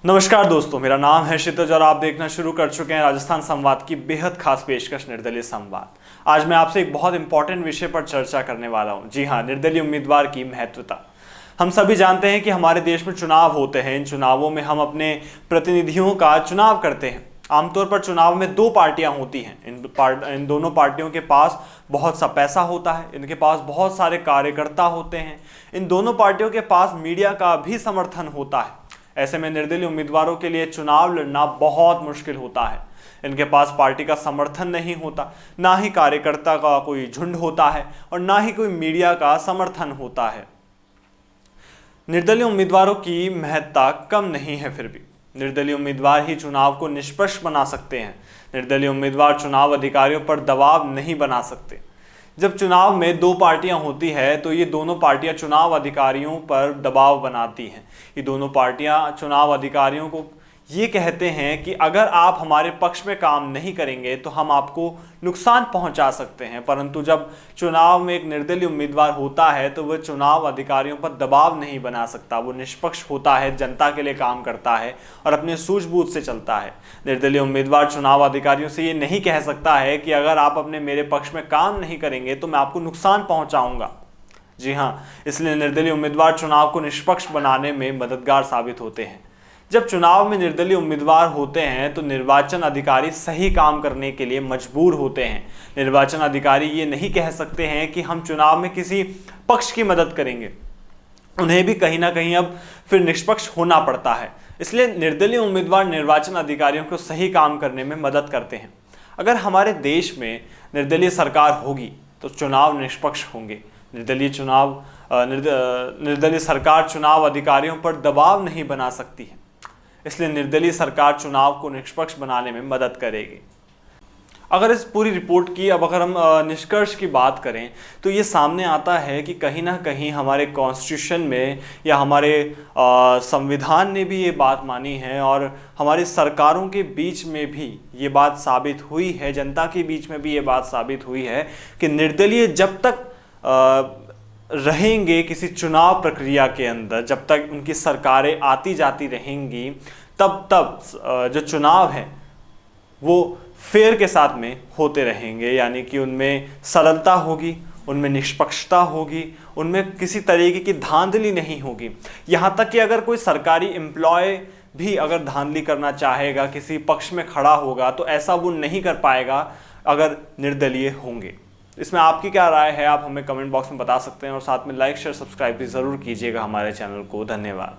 नमस्कार दोस्तों, मेरा नाम है क्षितिज और आप देखना शुरू कर चुके हैं राजस्थान संवाद की बेहद खास पेशकश निर्दलीय संवाद। आज मैं आपसे एक बहुत इंपॉर्टेंट विषय पर चर्चा करने वाला हूं। जी हां, निर्दलीय उम्मीदवार की महत्वता। हम सभी जानते हैं कि हमारे देश में चुनाव होते हैं। इन चुनावों में हम अपने प्रतिनिधियों का चुनाव करते हैं। आमतौर पर चुनाव में दो पार्टियां होती हैं। इन दोनों पार्टियों के पास बहुत सा पैसा होता है, इनके पास बहुत सारे कार्यकर्ता होते हैं। इन दोनों पार्टियों के पास मीडिया का भी समर्थन होता है। ऐसे में निर्दलीय उम्मीदवारों के लिए चुनाव लड़ना बहुत मुश्किल होता है। इनके पास पार्टी का समर्थन नहीं होता, ना ही कार्यकर्ता का कोई झुंड होता है और ना ही कोई मीडिया का समर्थन होता है। निर्दलीय उम्मीदवारों की महत्ता कम नहीं है। फिर भी निर्दलीय उम्मीदवार ही चुनाव को निष्पक्ष बना सकते हैं। निर्दलीय उम्मीदवार चुनाव अधिकारियों पर दबाव नहीं बना सकते। जब चुनाव में दो पार्टियां होती है तो ये दोनों पार्टियां चुनाव अधिकारियों पर दबाव बनाती हैं। ये दोनों पार्टियां चुनाव अधिकारियों को ये कहते हैं कि अगर आप हमारे पक्ष में काम नहीं करेंगे तो हम आपको नुकसान पहुंचा सकते हैं। परंतु जब चुनाव में एक निर्दलीय उम्मीदवार होता है तो वह चुनाव अधिकारियों पर दबाव नहीं बना सकता। वो निष्पक्ष होता है, जनता के लिए काम करता है और अपने सूझबूझ से चलता है। निर्दलीय उम्मीदवार चुनाव अधिकारियों से ये नहीं कह सकता है कि अगर आप अपने मेरे पक्ष में काम नहीं करेंगे तो मैं आपको नुकसान पहुंचाऊंगा। जी हाँ, इसलिए निर्दलीय उम्मीदवार चुनाव को निष्पक्ष बनाने में मददगार साबित होते हैं। जब चुनाव में निर्दलीय उम्मीदवार होते हैं तो निर्वाचन अधिकारी सही काम करने के लिए मजबूर होते हैं। निर्वाचन अधिकारी ये नहीं कह सकते हैं कि हम चुनाव में किसी पक्ष की मदद करेंगे। उन्हें भी कहीं ना कहीं अब फिर निष्पक्ष होना पड़ता है। इसलिए निर्दलीय उम्मीदवार निर्वाचन अधिकारियों को सही काम करने में मदद करते हैं। अगर हमारे देश में निर्दलीय सरकार होगी तो चुनाव निष्पक्ष होंगे। निर्दलीय सरकार चुनाव अधिकारियों पर दबाव नहीं बना सकती है। इसलिए निर्दलीय सरकार चुनाव को निष्पक्ष बनाने में मदद करेगी। अगर इस पूरी रिपोर्ट की अगर हम निष्कर्ष की बात करें तो ये सामने आता है कि कहीं ना कहीं हमारे कॉन्स्टिट्यूशन में या हमारे संविधान ने भी ये बात मानी है और हमारी सरकारों के बीच में भी ये बात साबित हुई है, जनता के बीच में भी ये बात साबित हुई है कि निर्दलीय जब तक रहेंगे किसी चुनाव प्रक्रिया के अंदर, जब तक उनकी सरकारें आती जाती रहेंगी, तब जो चुनाव है वो फेयर के साथ में होते रहेंगे। यानी कि उनमें सरलता होगी, उनमें निष्पक्षता होगी, उनमें किसी तरीके की धांधली नहीं होगी। यहाँ तक कि अगर कोई सरकारी एम्प्लॉय भी अगर धांधली करना चाहेगा, किसी पक्ष में खड़ा होगा, तो ऐसा वो नहीं कर पाएगा अगर निर्दलीय होंगे। इसमें आपकी क्या राय है, आप हमें कमेंट बॉक्स में बता सकते हैं और साथ में लाइक शेयर सब्सक्राइब भी ज़रूर कीजिएगा हमारे चैनल को। धन्यवाद।